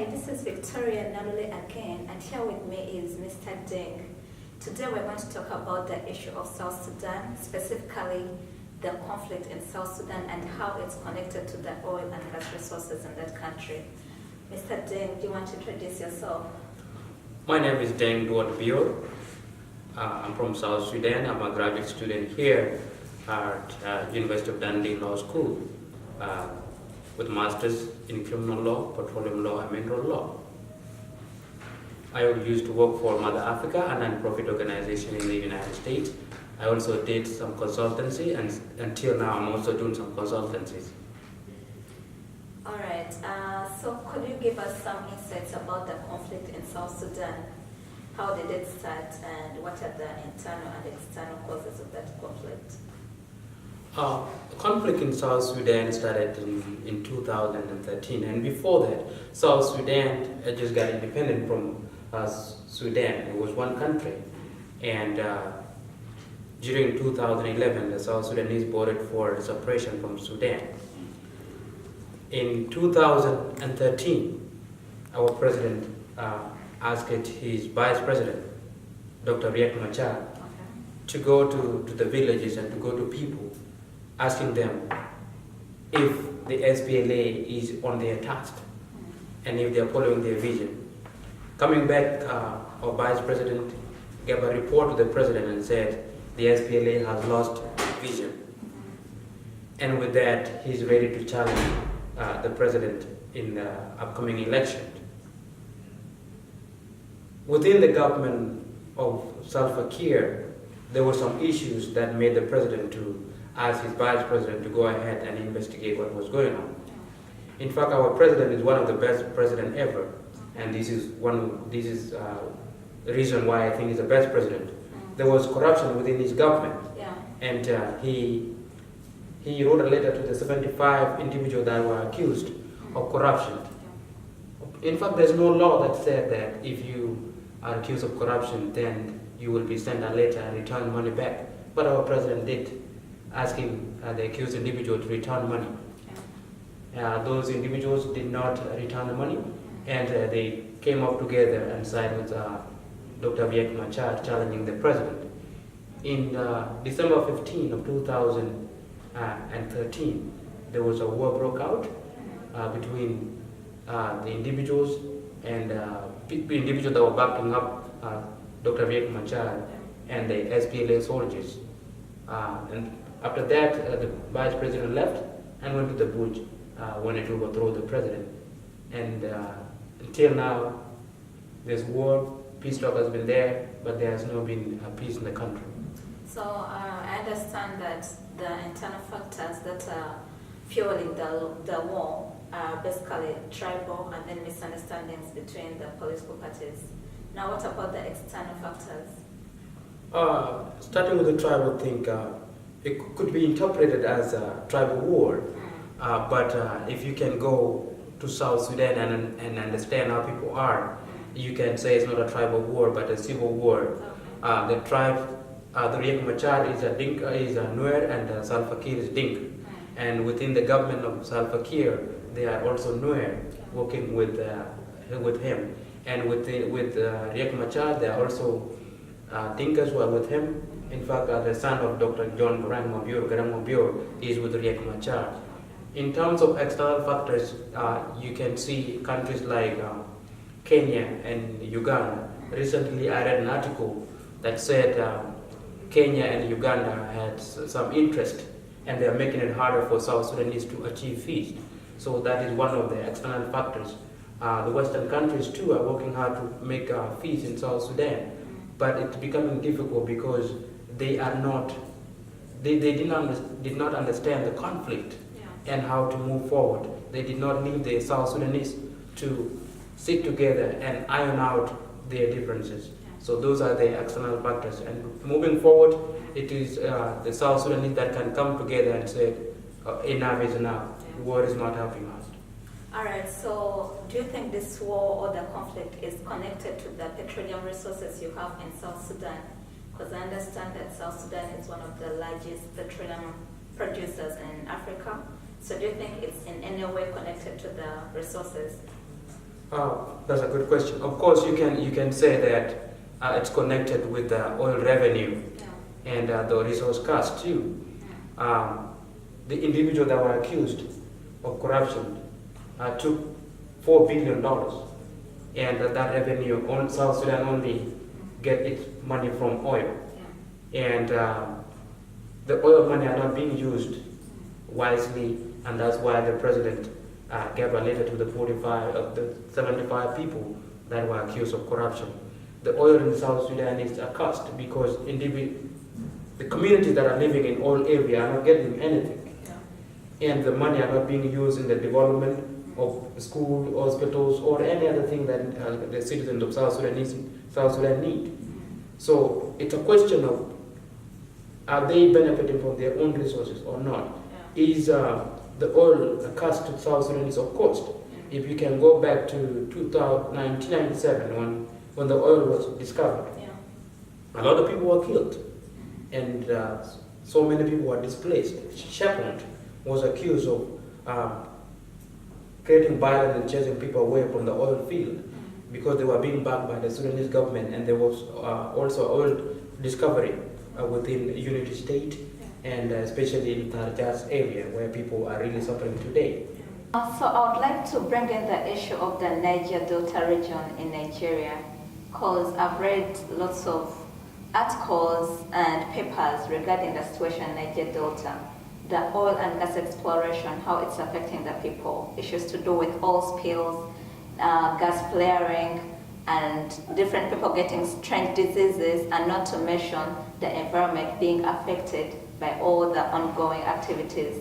Hi, this is Victoria Nalule again, and here with me is Mr. Deng. Today we're going to talk about the issue of South Sudan, specifically the conflict in South Sudan and how it's connected to the oil and gas resources in that country. Mr. Deng, do you want to introduce yourself? My name is Deng Duot Biorbaar. I'm from South Sudan. I'm a graduate student here at University of Dundee Law School with masters in criminal law, petroleum law, and mineral law. I used to work for Mother Africa, a non-profit organization in the United States. I also did some consultancy, and until now I'm also doing some consultancies. All right, so could you give us some insights about the conflict in South Sudan? How did it start, and what are the internal and external causes of that conflict? The conflict in South Sudan started in 2013, and before that, South Sudan just got independent from Sudan. It was one country, and during 2011, the South Sudanese voted for separation from Sudan. In 2013, our president asked his vice president, Dr. Riek Machar, to go to the villages and to go to people, asking them if the SPLA is on their task and if they are following their vision. Coming back, our vice president gave a report to the president and said the SPLA has lost vision. And with that, he's ready to challenge the president in the upcoming election. Within the government of Salva Kiir, there were some issues that made the president to ask his vice president to go ahead and investigate what was going on. In fact, our president is one of the best presidents ever, and this is the reason why I think he's the best president. There was corruption within his government, and he wrote a letter to the 75 individuals that were accused of corruption. In fact, there's no law that said that if you are accused of corruption, then you will be sent a letter and return money back. But our president did, asking the accused individual to return money. Those individuals did not return the money, and they came up together and sided with Dr. Riek Machar challenging the president. In December 15 of 2013, there was a war broke out between the individuals and the individuals that were backing up Dr. Riek Machar and the SPLA soldiers. And after that, the vice president left and went to the bush, wanted to overthrow the president. And until now, there's war, peace talk has been there, but there has not been peace in the country. So I understand that the internal factors that are fueling the war are basically tribal and then misunderstandings between the political parties. Now what about the external factors? Starting with the tribal thing, it could be interpreted as a tribal war, but if you can go to South Sudan and understand how people are, you can say it's not a tribal war but a civil war. The tribe, the Riek Machar is a Dinka, is a Nuer, and Salva Kiir is Dink. And within the government of Salva Kiir, they are also Nuer working with him. And with Riek Machar, there are also Dinkas who are with him. In fact, the son of Dr. John Garang Mabur is with Riek Machar. In terms of external factors, you can see countries like Kenya and Uganda. Recently, I read an article that said Kenya and Uganda had some interest, and they are making it harder for South Sudanese to achieve peace. So that is one of the external factors. The Western countries too are working hard to make peace in South Sudan, but it's becoming difficult because they did not understand the conflict and how to move forward. They did not leave the South Sudanese to sit together and iron out their differences. So those are the external factors. And moving forward, it is the South Sudanese that can come together and say, enough is enough. War is not helping us. All right, so do you think this war or the conflict is connected to the petroleum resources you have in South Sudan? Because I understand that South Sudan is one of the largest petroleum producers in Africa. So do you think it's in any way connected to the resources? That's a good question. Of course, you can say that it's connected with the oil revenue and the resource cost too. The individual that were accused of corruption took $4 billion, and that revenue on South Sudan only get its money from oil, and the oil money are not being used wisely, and that's why the president gave a letter to the 45 of the 75 people that were accused of corruption. The oil in South Sudan is a cost because the communities that are living in oil area are not getting anything, and the money are not being used in the development of school, hospitals, or any other thing that the citizens of South Sudan need. So it's a question of, are they benefiting from their own resources or not? Is the oil a cost to South Sudanese? Of course. If you can go back to 1997 when the oil was discovered, a lot of people were killed, and so many people were displaced. Shepard was accused of creating violence and chasing people away from the oil field because they were being backed by the Sudanese government, and there was also oil discovery within Unity State, and especially in Tarjas area where people are really suffering today. So I would like to bring in the issue of the Niger Delta region in Nigeria, because I've read lots of articles and papers regarding the situation in Niger Delta, the oil and gas exploration, how it's affecting the people, issues to do with oil spills, gas flaring, and different people getting strange diseases, and not to mention the environment being affected by all the ongoing activities.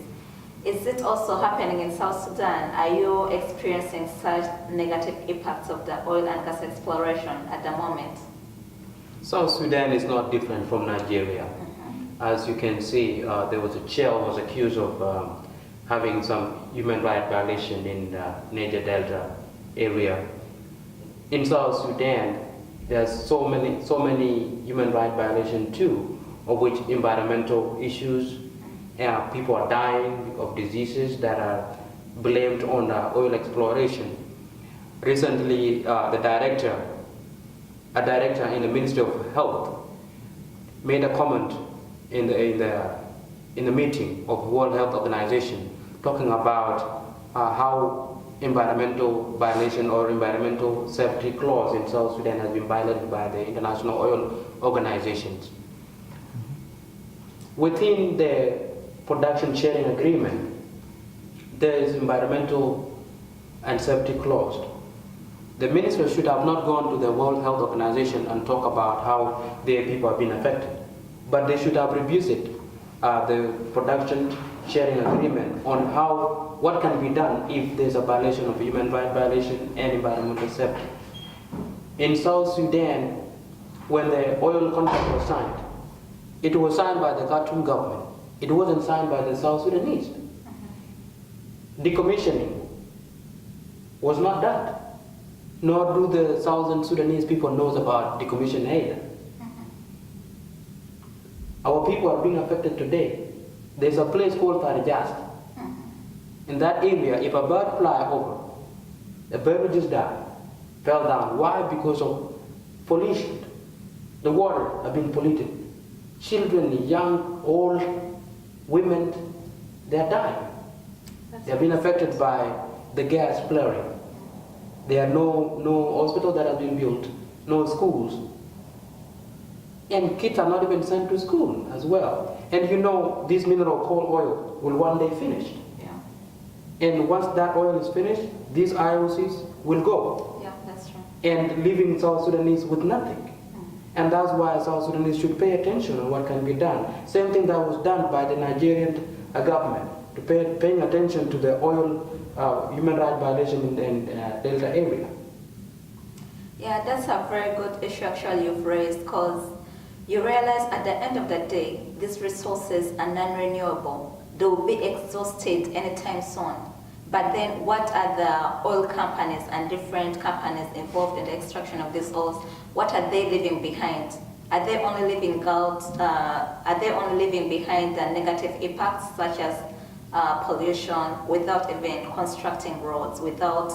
Is it also happening in South Sudan? Are you experiencing such negative impacts of the oil and gas exploration at the moment? South Sudan is not different from Nigeria. As you can see, there was a chair was accused of having some human rights violation in the Niger Delta area. In South Sudan, there's so many human rights violations too, of which environmental issues. People are dying of diseases that are blamed on oil exploration. Recently, a director in the Ministry of Health made a comment in the meeting of World Health Organization, talking about how environmental violation or environmental safety clause in South Sudan has been violated by the international oil organizations. Within the production sharing agreement, there is environmental and safety clause. The minister should have not gone to the World Health Organization and talk about how their people have been affected, but they should have revisited the production sharing agreement on what can be done if there's a violation of human rights violation and environmental safety. In South Sudan, when the oil contract was signed, it was signed by the Khartoum government. It wasn't signed by the South Sudanese. Decommissioning was not done, nor do the Southern Sudanese people know about decommissioning either. Our people are being affected today. There's a place called Tarjas. In that area, if a bird fly over, the bird will just die, fell down. Why? Because of pollution. The water has been polluted. Children, young, old, women, they are dying. They have been affected by the gas flaring. There are no hospitals that have been built, no schools. And kids are not even sent to school as well. And you know, this mineral called oil will one day finish. And once that oil is finished, these IOCs will go. Yeah, that's true. And leaving South Sudanese with nothing. And that's why South Sudanese should pay attention on what can be done. Same thing that was done by the Nigerian government, to paying attention to the oil human rights violation in Delta area. Yeah, that's a very good issue actually you've raised, because you realize at the end of the day, these resources are non-renewable. They will be exhausted anytime soon. But then what are the oil companies and different companies involved in the extraction of these oils, what are they leaving behind? Are they only leaving behind the negative impacts such as pollution, without even constructing roads, without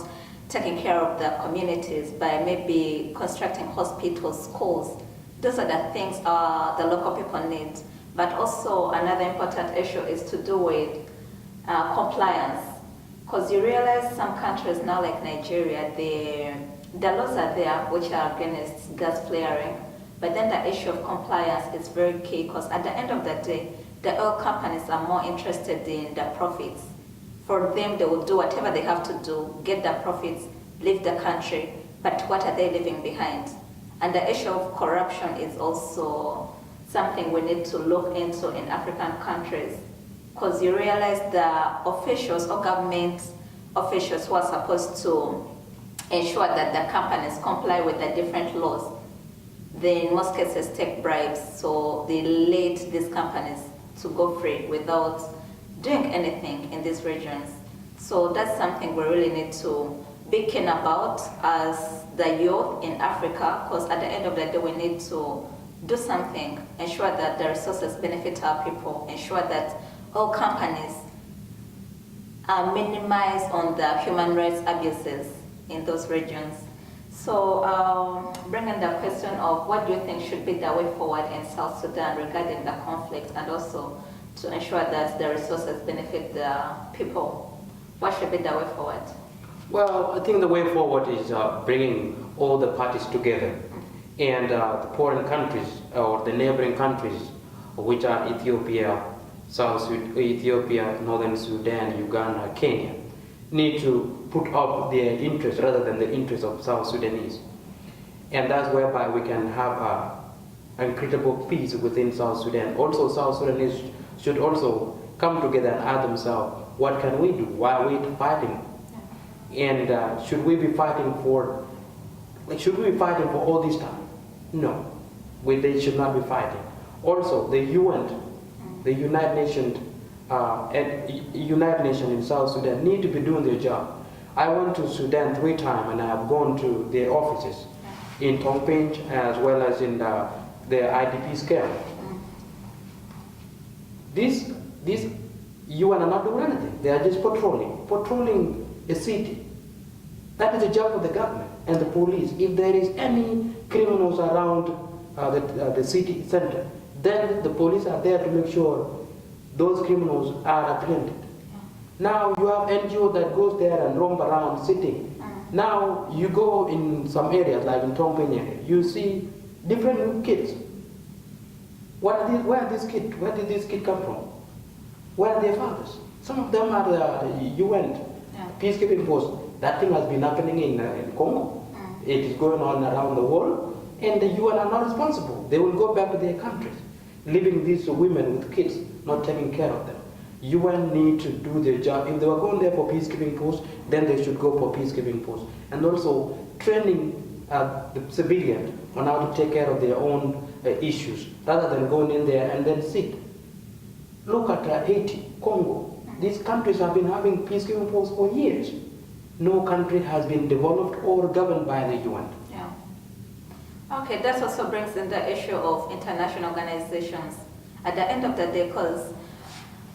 taking care of the communities by maybe constructing hospitals, schools. Those are the things the local people need. But also another important issue is to do with compliance. Because you realize some countries now like Nigeria, the laws are there which are against gas flaring, but then the issue of compliance is very key because at the end of the day, the oil companies are more interested in the profits. For them, they will do whatever they have to do, get the profits, leave the country, but what are they leaving behind? And the issue of corruption is also something we need to look into in African countries, because you realize the officials or government officials who are supposed to ensure that the companies comply with the different laws, they in most cases take bribes, so they let these companies to go free without doing anything in these regions. So that's something we really need to be keen about as the youth in Africa, because at the end of the day we need to do something, ensure that the resources benefit our people, ensure that all companies are minimized on the human rights abuses in those regions. So bringing the question of what do you think should be the way forward in South Sudan regarding the conflict and also to ensure that the resources benefit the people, what should be the way forward? Well, I think the way forward is bringing all the parties together, and the foreign countries or the neighboring countries, which are Ethiopia, Ethiopia, Northern Sudan, Uganda, Kenya, need to put up their interest rather than the interest of South Sudanese. And that's whereby we can have incredible peace within South Sudan. Also, South Sudanese should also come together and ask themselves, what can we do? Why are we fighting? And should we be fighting for all this time? No, they should not be fighting. Also, the UN, the United Nations in South Sudan need to be doing their job. I went to Sudan 3 times and I have gone to their offices in Tongping as well as in the IDP camp. These UN are not doing anything. They are just patrolling a city. That is the job of the government and the police. If there is any criminals around the city center, then the police are there to make sure those criminals are apprehended. Now you have NGO that goes there and roam around sitting. Now you go in some areas like in Tongping, you see different kids. Where are these kids? Where did these kids come from? Where are their fathers? Some of them are the UN peacekeeping force. That thing has been happening in Congo. It is going on around the world, and the UN are not responsible. They will go back to their countries, leaving these women with kids, not taking care of them. UN need to do their job. If they were going there for peacekeeping posts, then they should go for peacekeeping posts. And also training the civilians on how to take care of their own issues, rather than going in there and then sit. Look at Haiti, Congo. These countries have been having peacekeeping posts for years. No country has been developed or governed by the UN. Yeah. Okay, that also brings in the issue of international organizations. At the end of the day, because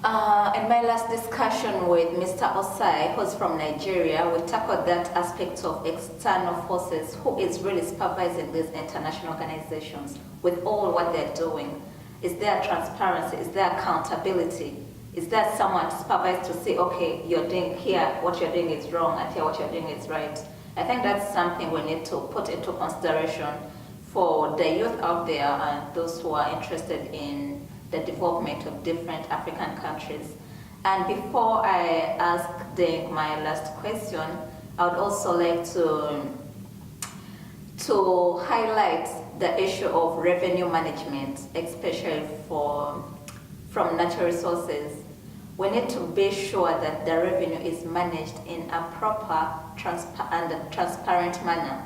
in my last discussion with Mr. Osai, who's from Nigeria, we tackled that aspect of external forces, who is really supervising these international organizations with all what they're doing. Is there transparency? Is there accountability? Is there someone supervised to say, okay, you're doing here, what you're doing is wrong, and here what you're doing is right? I think that's something we need to put into consideration for the youth out there and those who are interested in the development of different African countries. And before I ask Deng my last question, I would also like to highlight the issue of revenue management, especially from natural resources. We need to be sure that the revenue is managed in a proper and transparent manner.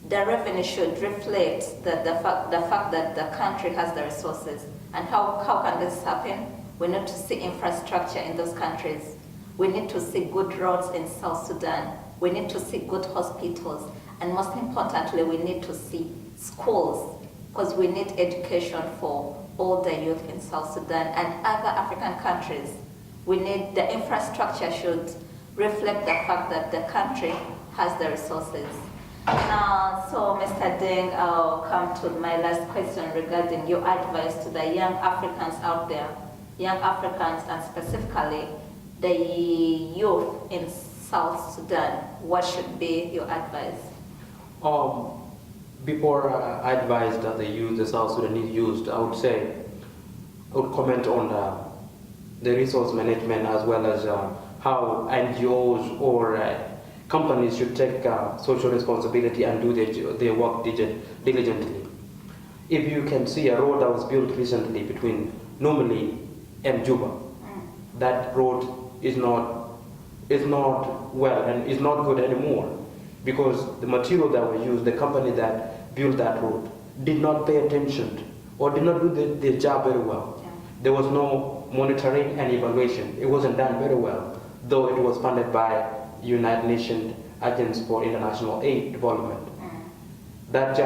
The revenue should reflect the fact that the country has the resources. And how can this happen? We need to see infrastructure in those countries. We need to see good roads in South Sudan. We need to see good hospitals. And most importantly, we need to see schools, because we need education for all the youth in South Sudan and other African countries. We need the infrastructure should reflect the fact that the country has the resources. So Mr. Deng, I'll come to my last question regarding your advice to the young Africans out there, young Africans and specifically the youth in South Sudan. What should be your advice? Before I advise that the South Sudanese youth, I would comment on the resource management as well as how NGOs or companies should take social responsibility and do their work diligently. If you can see a road that was built recently between Numili and Juba, that road is not well and is not good anymore because the material that was used, the company that built that road, did not pay attention or did not do their job very well. Yeah. There was no monitoring and evaluation. It wasn't done very well, though it was funded by United Nations Agents for International Aid Development. That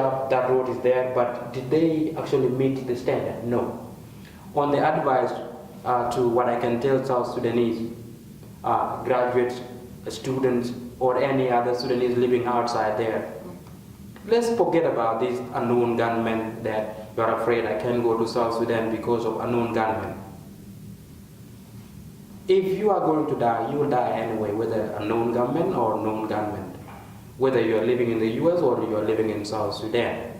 road is there, but did they actually meet the standard? No. On the advice to what I can tell South Sudanese graduates, students, or any other Sudanese living outside there, let's forget about these unknown gunmen that you're afraid I can't go to South Sudan because of unknown gunmen. If you are going to die, you will die anyway, whether unknown gunmen or known gunmen, whether you are living in the US or you are living in South Sudan.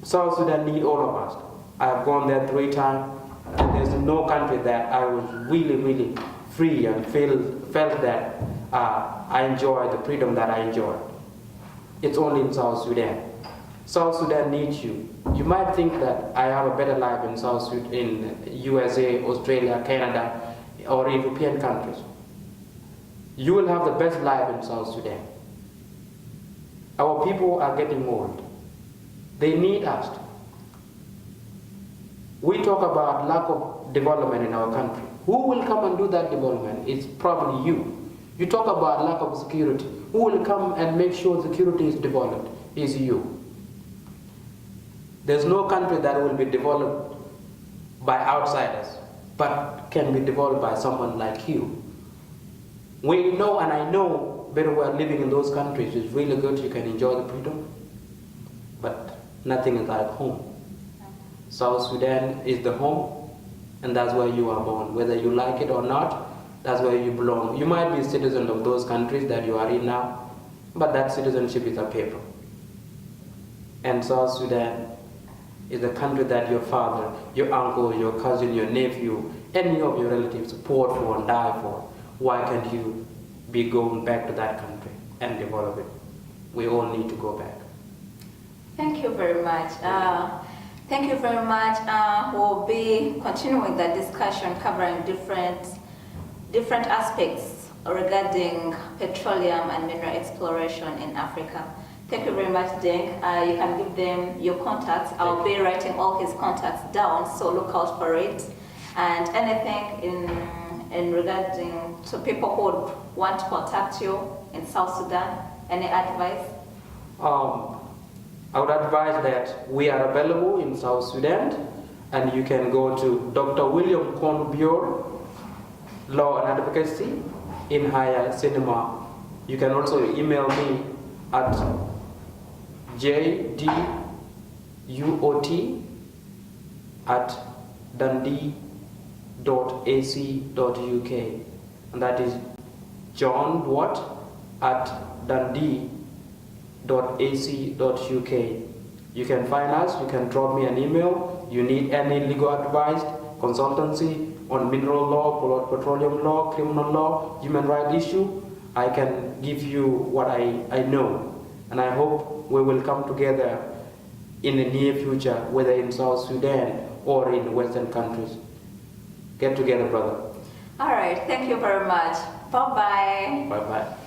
South Sudan needs all of us. I have gone there 3 times, and there's no country that I was really free and felt that I enjoy the freedom that I enjoy. It's only in South Sudan. South Sudan needs you. You might think that I have a better life in South Sudan, in USA, Australia, Canada, or European countries. You will have the best life in South Sudan. Our people are getting old. They need us. We talk about lack of development in our country. Who will come and do that development? It's probably you. You talk about lack of security. Who will come and make sure security is developed? It's you. There's no country that will be developed by outsiders, but can be developed by someone like you. We know, and I know very well, living in those countries is really good. You can enjoy the freedom, but nothing is like home. South Sudan is the home, and that's where you are born. Whether you like it or not, that's where you belong. You might be a citizen of those countries that you are in now, but that citizenship is a paper. And South Sudan is a country that your father, your uncle, your cousin, your nephew, any of your relatives fought for and died for. Why can't you be going back to that country and develop it? We all need to go back. Thank you very much. Thank you very much. We'll be continuing the discussion covering different aspects regarding petroleum and mineral exploration in Africa. Thank you very much, Deng. You can give them your contacts. I'll be writing all his contacts down, so look out for it. And anything in regarding to people who would want to contact you in South Sudan, any advice? I would advise that we are available in South Sudan, and you can go to Dr. William Biorbaar, Law and Advocacy in Higher Cinema. You can also email me at jdduot@dundee.ac.uk, and that is John Duot at Dundee.ac.uk. You can find us, you can drop me an email. You need any legal advice, consultancy on mineral law, petroleum law, criminal law, human rights issue, I can give you what I know. And I hope we will come together in the near future, whether in South Sudan or in Western countries. Get together, brother. All right, thank you very much. Bye-bye. Bye-bye.